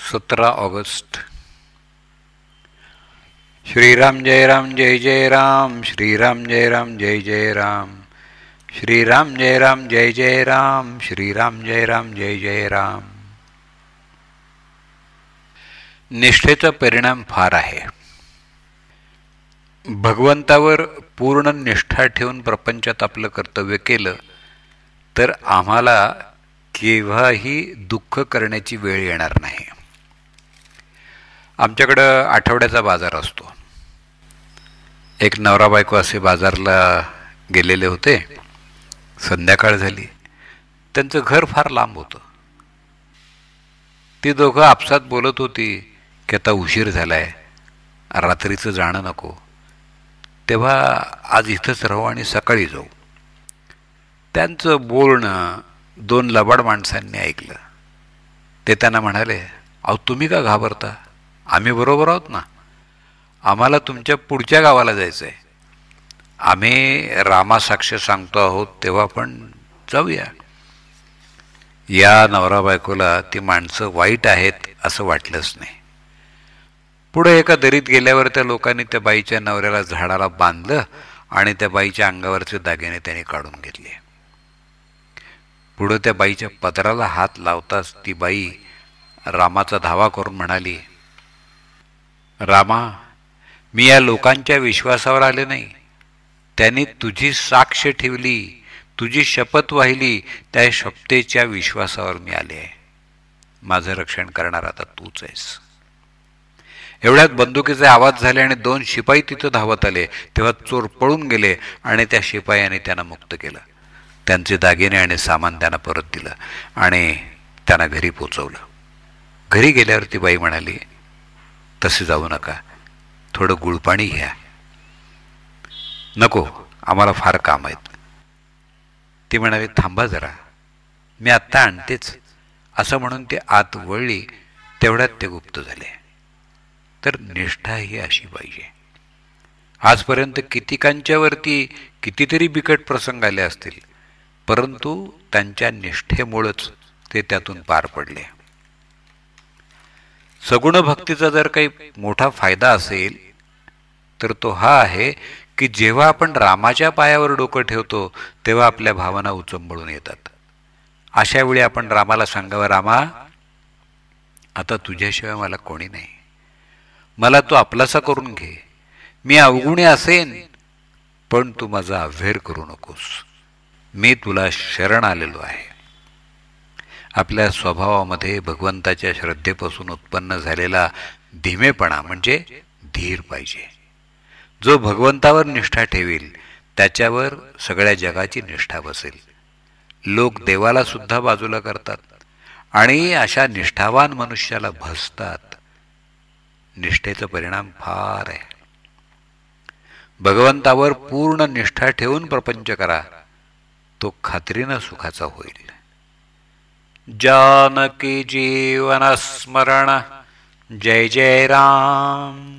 17 August. Shriram जय राम जय जय राम, श्रीराम जय राम जय जय राम, श्रीराम जय राम जय जय राम, श्रीराम जय राम जय जय राम. निष्ठेचा परिणाम फार आहे. भगवंतावर पूर्ण निष्ठा ठेवून प्रपंचात आपलं कर्तव्य केलं तर आम्हाला केव्हाही दुःख करण्याची वेळ येणार नाही. आमच्याकडं आठवड्याचा बाजार असतो. एक नवरा बायको असे बाजारला गेलेले होते. संध्याकाळ झाली. त्यांचं घर फार लांब होतं. ती दोघं आपसात बोलत होती की आता उशीर झालाय, रात्रीचं जाणं नको, तेव्हा आज इथंच राहू आणि सकाळी जाऊ. त्यांचं बोलणं 2 लबाड माणसांनी ऐकलं. ते त्यांना म्हणाले, अहो तुम्ही का घाबरता, आम्ही बरोबर आहोत ना, आम्हाला तुमच्या पुढच्या गावाला जायचं आहे, आम्ही रामासाक्ष सांगतो आहोत, तेव्हा पण जाऊया. या नवरा बायकोला ती माणसं वाईट आहेत असं वाटलंच नाही. पुढे एका दरीत गेल्यावर त्या लोकांनी त्या बाईच्या नवऱ्याला झाडाला बांधलं आणि त्या बाईच्या अंगावरचे दागिने त्यांनी काढून घेतले. पुढं त्या बाईच्या पदराला हात लावताच ती बाई रामाचा धावा करून म्हणाली, रामा, मी या लोकांच्या विश्वासावर आले नाही, त्यांनी तुझी साक्ष ठेवली, तुझी शपथ वाहिली, त्या शपथेच्या विश्वासावर मी आले आहे. माझं रक्षण करणार आता तूच आहेस. एवढ्यात बंदुकीचे आवाज झाले आणि 2 शिपाई तिथं धावत आले. तेव्हा चोर पळून गेले आणि त्या शिपायांनी त्यांना मुक्त केलं. त्यांचे दागिने आणि सामान त्यांना परत दिलं आणि त्यांना घरी पोचवलं. घरी गेल्यावर ती बाई म्हणाली, तसे जाऊ नका, थोडं गुळपाणी घ्या. नको, आम्हाला फार काम आहेत. ती म्हणाली, थांबा जरा, मी आत्ता आणतेच. असं म्हणून ती आत वळली. तेवढ्यात ते गुप्त झाले. तर निष्ठा ही अशी पाहिजे. आजपर्यंत कितीकांच्यावरती कितीतरी बिकट प्रसंग आले असतील, परंतु त्यांच्या निष्ठेमुळेच ते त्यातून पार पडले. सगुण भक्तीचा जर काही मोठा फायदा असेल तर तो हा आहे की जेव्हा आपण रामाच्या पायावर डोकं ठेवतो तेव्हा आपल्या भावना उचंबळून येतात. अशा वेळी आपण रामाला सांगावं, रामा, आता तुझ्याशिवाय मला कोणी नाही, मला तू आपलासा करून घे. मी अवगुणी असेन पण तू माझा अव्हेर करू नकोस. मी तुला शरण आलेलो आहे. आपल्या स्वभावामध्ये भगवंताच्या श्रद्धेपासून उत्पन्न झालेला धीमेपणा म्हणजे धीर पाहिजे. जो भगवंतावर निष्ठा ठेवील त्याच्यावर सगळ्या जगाची निष्ठा बसेल. लोक देवाला सुद्धा बाजूला करतात आणि अशा निष्ठावान मनुष्याला भजतात. निष्ठेचा परिणाम फार आहे. भगवंतावर पूर्ण निष्ठा ठेवून प्रपंच करा, तो खात्रीनं सुखाचा होईल. जानकी जीवन स्मरण, जय जय राम.